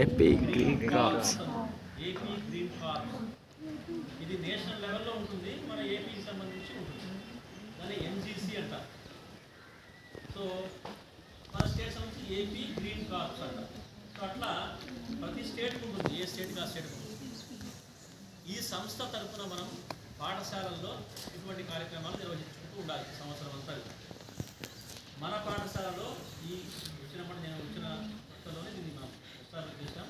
AP green crops. AP green crops ఇది national లెవెల్లో ఉంటుంది, మన ఏపీకి సంబంధించి ఉంటుంది. దాన్ని ఎంజీసీ అంటారు. సో మన స్టేట్ సంబంధించి ఏపీ గ్రీన్ క్రాప్స్ అంటారు. సో అట్లా ప్రతి స్టేట్కి ఉంటుంది, ఏ స్టేట్కి ఆ స్టేట్కి ఉంటుంది. ఈ సంస్థ తరఫున మనం పాఠశాలల్లో ఇటువంటి కార్యక్రమాలు నిర్వహించుకుంటూ ఉండాలి సంవత్సరం అంతా. మన పాఠశాలలో ఈ నేను వచ్చిన కొత్తలోనే దీన్ని మనం ఎస్టాబ్లిష్ చేసాం.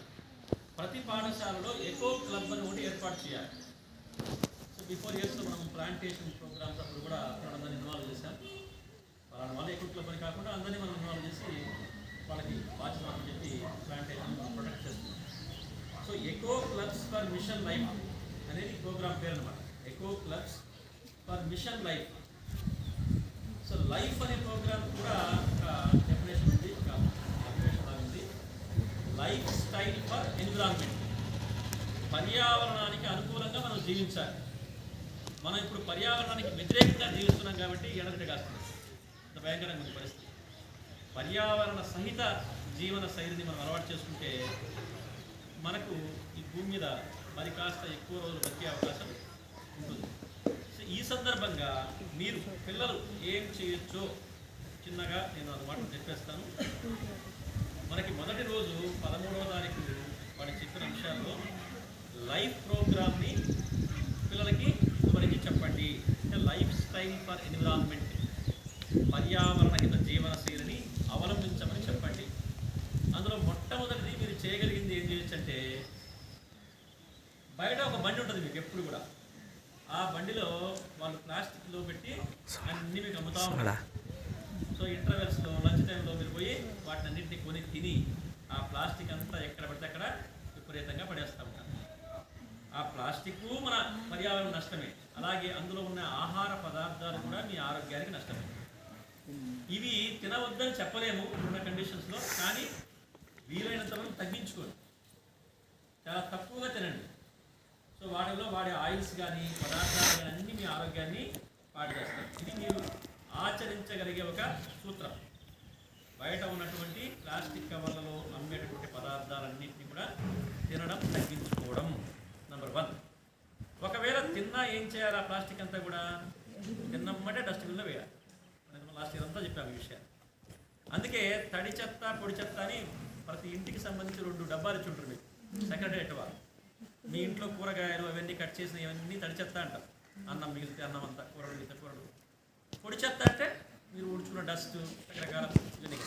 ప్రతి పాఠశాలలో ఎకో క్లబ్ అని ఒకటి ఏర్పాటు చేయాలి. సో బిఫోర్ ఇయర్స్లో మనం ప్లాంటేషన్ ప్రోగ్రామ్స్ అప్పుడు కూడా అందరినీ ఇన్వాల్వ్ చేశాం. వాళ్ళ ఎకో క్లబ్ అని కాకుండా అందరినీ మనం ఇన్వాల్వ్ చేసి వాళ్ళకి బాధ్యత అని చెప్పి ప్లాంటేషన్ ప్రొటెక్ట్ చేస్తున్నాం. So eco clubs for mission life అనేది ప్రోగ్రామ్ పేరు అనమాట. Eco clubs for mission life. So life అనే ప్రోగ్రామ్ కూడా ఒక డెఫినేషన్ ఉంది, ఒక డెఫినేషన్ ఉంది. Life style for environment. పర్యావరణానికి అనుకూలంగా మనం జీవించాలి. మనం ఇప్పుడు పర్యావరణానికి వ్యతిరేకంగా జీవిస్తున్నాం కాబట్టి ఎడతెగ కాస్తుంది. అంత భయంకరంగా ఉంది పరిస్థితి. పర్యావరణ సహిత జీవన శైలిని మనం అలవాటు చేసుకుంటే మనకు ఈ భూమి మీద మరి కాస్త ఎక్కువ రోజులు బతికే అవకాశం ఉంటుంది. సో ఈ సందర్భంగా మీరు పిల్లలు ఏం చేయొచ్చో చిన్నగా నేను అన్నమాట చెప్పేస్తాను. మనకి మొదటి రోజు 13వ తారీఖు వాడికి చెప్పిన అంశాల్లో లైఫ్ ప్రోగ్రామ్ని పిల్లలకి ఎవరికి చెప్పండి. లైఫ్ స్టైల్ ఫర్ ఎన్విరాన్మెంట్, పర్యావరణహిత జీవన శైలిని అవలంబించమని చెప్పండి. అందులో మొట్టమొదటిది మీరు చేయగలిగింది ఏం చేయొచ్చు అంటే, బయట ఒక బండి ఉంటుంది మీకు ఎప్పుడు కూడా. ఆ బండిలో వాళ్ళు ప్లాస్టిక్లో పెట్టి అన్నీ మీకు అమ్ముతా ఉంటారు. సో ఇంటర్వెల్స్లో లంచ్ టైంలో మీరు పోయి వాటిని అన్నింటినీ కొని తిని ఆ ప్లాస్టిక్ అంతా ఎక్కడ పడితే అక్కడ విపరీతంగా పడేస్తూ ఉంటారు. ఆ ప్లాస్టిక్ మన పర్యావరణ నష్టమే, అలాగే అందులో ఉన్న ఆహార పదార్థాలు కూడా మీ ఆరోగ్యానికి నష్టమే. ఇవి తినవద్దని చెప్పలేము ఉన్న కండిషన్స్లో, కానీ వీలైనంత వరకు తగ్గించుకోండి, చాలా తక్కువగా తినండి. సో వాటిలో వాడే ఆయిల్స్ కానీ పదార్థాలు కానీ అన్నీ మీ ఆరోగ్యాన్ని పాడు చేస్తాయి. ఇది మీరు ఆచరించగలిగే ఒక సూత్రం. బయట ఉన్నటువంటి ప్లాస్టిక్ కవర్లలో అమ్మేటటువంటి పదార్థాలన్నింటినీ కూడా తినడం తగ్గించుకోవడం నెంబర్ 1. ఒకవేళ తిన్నా ఏం చేయాలి? ఆ ప్లాస్టిక్ అంతా కూడా తిన్నమ్మంటే డస్ట్బిన్లో వేయాలి. మనం లాస్ట్ ఇయర్ అంతా చెప్పాము ఈ విషయాన్ని. అందుకే తడి చెత్త పొడి చెత్త అని ప్రతి ఇంటికి సంబంధించి 2 డబ్బాలు ఇచ్చి ఉంటారు మీకు సెక్రటరియట్ వాళ్ళు. మీ ఇంట్లో కూరగాయలు అవన్నీ కట్ చేసిన ఇవన్నీ తడి చెత్త అంటారు. అన్నం మిగిలితే అన్నం అంతా, కూరలు మిగిలితే కూరలు. పొడి చెత్త అంటే మీరు ఉడుచుకున్న డస్ట్ రకరకాల ఇవన్నీ.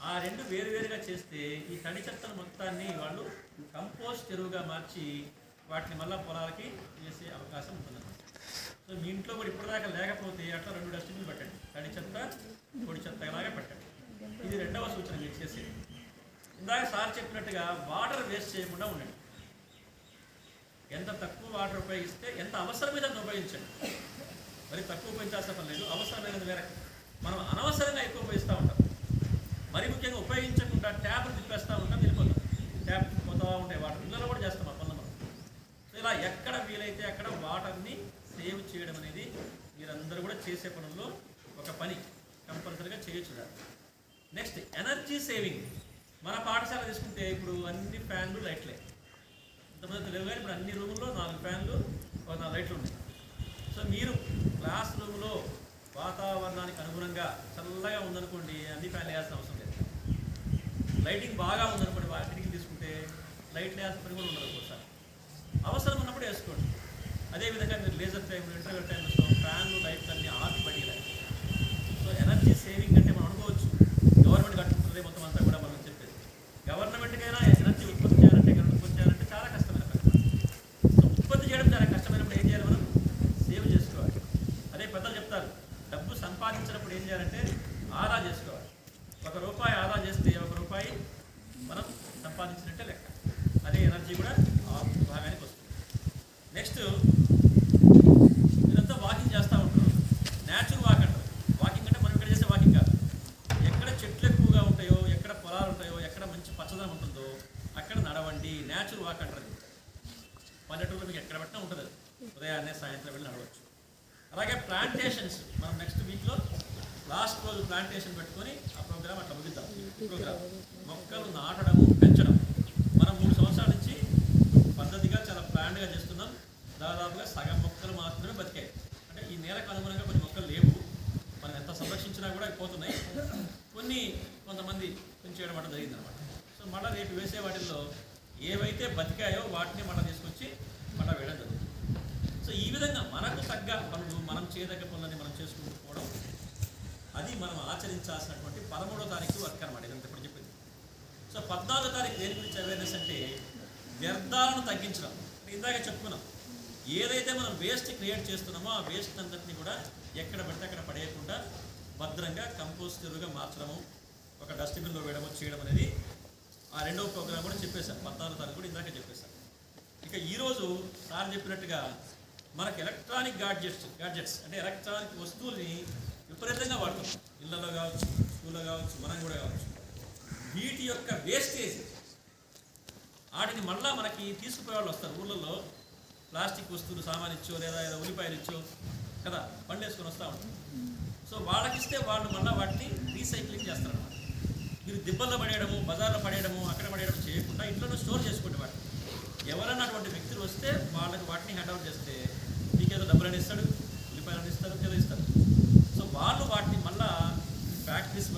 ఆ 2 వేరువేరుగా చేస్తే ఈ తడి చెత్తను మొత్తాన్ని వాళ్ళు కంపోస్ట్ ఎరువుగా మార్చి వాటిని మళ్ళీ పొలాలకి వేసే అవకాశం ఉంటుంది. సో మీ ఇంట్లో కూడా ఇప్పటిదాకా లేకపోతే అట్లా 2 డస్ట్బిన్లు పెట్టండి, తడి చెత్త పొడి చెత్త ఇలాగే పెట్టండి. ఇది 2వ సూచన మీరు చేసేది. ఇందాక సార్ చెప్పినట్టుగా వాటర్ వేస్ట్ చేయకుండా ఉండండి. ఎంత తక్కువ వాటర్ ఉపయోగిస్తే ఎంత అవసరమైతే అంత ఉపయోగించండి. మరి తక్కువ ఉపయోగించాల్సిన పని లేదు, అవసరమైనది వేరే. మనం అనవసరంగా ఎక్కువ ఉపయోగిస్తూ ఉంటాం. మరి ముఖ్యంగా ఉపయోగించకుండా ట్యాప్లు తిప్పేస్తూ ఉంటాం, వెళ్ళిపోతాం. ట్యాప్ పోతూ ఉంటాయి వాటర్. ఇళ్ళలో కూడా చేస్తాం ఆ పనులు మనం. సో ఇలా ఎక్కడ వీలైతే అక్కడ వాటర్ని సేవ్ చేయడం అనేది మీరందరూ కూడా చేసే పనుల్లో ఒక పని కంపల్సరీగా చేయొచ్చు. Next energy saving. మన పాఠశాల తీసుకుంటే ఇప్పుడు అన్ని ఫ్యాన్లు లైట్లే. ఇంతమంది లేవు కానీ ఇప్పుడు అన్ని రూముల్లో 4 ఫ్యాన్లు 4 లైట్లు ఉన్నాయి. సో మీరు క్లాస్ రూమ్లో వాతావరణానికి అనుగుణంగా చల్లగా ఉందనుకోండి, అన్ని ఫ్యాన్లు వేయాల్సిన అవసరం లేదు. లైటింగ్ బాగా ఉందనుకోండి, వాటికి తీసుకుంటే లైట్లు వేయాల్సిన పని కూడా ఉండదు. ఒకసారి అవసరం ఉన్నప్పుడు వేసుకోండి. అదేవిధంగా మీరు లేజర్ టైంలో ఇంటర్వెల్ టైంలో ఫ్యాన్లు లైట్లు అన్నీ ఆఫ్ పడేయాలి. సో ఎనర్జీ సేవింగ్ అంటే మనం అనుకోవచ్చు గవర్నమెంట్ కట్టుకుంటుంది మొత్తం అంతా కూడా మనం చెప్పేది. గవర్నమెంట్కైనా ఎనర్జీ ఉత్పత్తి చేయాలంటే చాలా కష్టమైన పని. సో ఉత్పత్తి చేయడం చాలా కష్టమైనప్పుడు ఏం చేయాలి? మనం సేవ్ చేసుకోవాలి. అదే పెద్దలు చెప్తారు, డబ్బు సంపాదించినప్పుడు ఏం చేయాలంటే ఆదా చేసుకోవాలి. ₹1 ఆదా చేస్తే ₹1 మనం సంపాదించినట్టే లెక్క. అదే ఎనర్జీ కూడా ఆ భాగానికి వస్తుంది. నెక్స్ట్ మీరంతా వాకింగ్ చేస్తూ ఉంటారు. న్యాచురల్ వాక్ అంటారు. వాకింగ్ అంటే మనం ఇక్కడ చేసే వాకింగ్ కాదు. ఎక్కడ చెట్లు ఎక్కువగా ఉంటాయో, ఎక్కడ పొలాలు ఉంటాయో, ఎక్కడ మంచి పచ్చదనం ఉంటుందో అక్కడ నడవండి. న్యాచురల్ వాక్ అంటారు. పల్లెటూరులో మీకు ఎక్కడ పట్టినా ఉంటుంది. ఉదయాన్నే సాయంత్రం వెళ్ళి నడవచ్చు. అలాగే ప్లాంటేషన్స్ మనం నెక్స్ట్ వీక్లో లాస్ట్ రోజు ప్లాంటేషన్ పెట్టుకొని ఆ ప్రోగ్రామ్ అట్లా ముగిద్దాం. ప్రోగ్రామ్ మొక్కలు నాటడము, పెంచడం. 3 సంవత్సరాల నుంచి పద్ధతిగా చాలా ప్లాన్డ్గా చేస్తున్నాం. దాదాపుగా సగం మొక్కలు మాత్రమే బతికాయి. అంటే ఈ నేలకు అనుగుణంగా కొన్ని మొక్కలు లేవు, మనం ఎంత సంరక్షించినా కూడా పోతున్నాయి. కొంతమంది చేయడం అంటే జరిగిందనమాట. సో మళ్ళీ రేపు వేసే వాటిల్లో ఏవైతే బతికాయో వాటిని మళ్ళీ తీసుకొచ్చి మళ్ళీ వేయడం జరుగుతుంది. సో ఈ విధంగా మనకు తగ్గ పనులు, మనం చేయదగ్గ పనులని మనం చేసుకుంటూ పోవడం, అది మనం ఆచరించాల్సినటువంటి 13వ తారీఖు వర్క్ అనమాట. ఇదంతా ఇప్పుడు చెప్పింది. సో 14వ తారీఖు దేని గురించి అవేర్నెస్ అంటే వ్యర్థాలను తగ్గించడం. ఇందాక చెప్పుకున్నాం, ఏదైతే మనం వేస్ట్ క్రియేట్ చేస్తున్నామో ఆ వేస్ట్ అందరినీ కూడా ఎక్కడ పడితే అక్కడ పడేయకుండా భద్రంగా కంపోస్ట్ ఎరువుగా మార్చడము, ఒక డస్ట్బిన్లో వేయడము చేయడం అనేది ఆ రెండవ ప్రోగ్రామ్ కూడా చెప్పేశాను. 14వ తారీఖు కూడా ఇందాక చెప్పేశాను. ఇక ఈరోజు సార్ చెప్పినట్టుగా మనకు ఎలక్ట్రానిక్ గాడ్జెట్స్ అంటే ఎలక్ట్రానిక్ వస్తువుల్ని విపరీతంగా వాడతాం. ఇళ్లలో కావచ్చు, స్కూల్లో కావచ్చు, మనం కూడా కావచ్చు. వీటి యొక్క వేస్టేజ్ వాటిని మళ్ళీ మనకి తీసుకుపోయే వాళ్ళు వస్తారు. ఊళ్ళల్లో ప్లాస్టిక్ వస్తువులు సామాన్ ఇచ్చో లేదా ఏదో ఉల్లిపాయలు ఇచ్చో కదా బండి వేసుకొని వస్తూ ఉంటారు. సో వాళ్ళకిస్తే వాళ్ళు మళ్ళీ వాటిని రీసైక్లింగ్ చేస్తారన్నమాట. మీరు దిబ్బల్లో పడేయడము, బజార్లో పడేయడము, అక్కడ పడేయడం చేయకుండా ఇంట్లోనే స్టోర్ చేసుకోండి. వాటిని ఎవరన్నా అటువంటి వ్యక్తులు వస్తే వాళ్ళకి వాటిని హ్యాండ్ అవుట్ చేస్తే మీకేదో డబ్బులని ఇస్తాడు, ఉల్లిపాయలను ఇస్తారు, ఏదో ఇస్తారు. సో వాళ్ళు వాటిని మళ్ళీ ఫ్యాక్టరీస్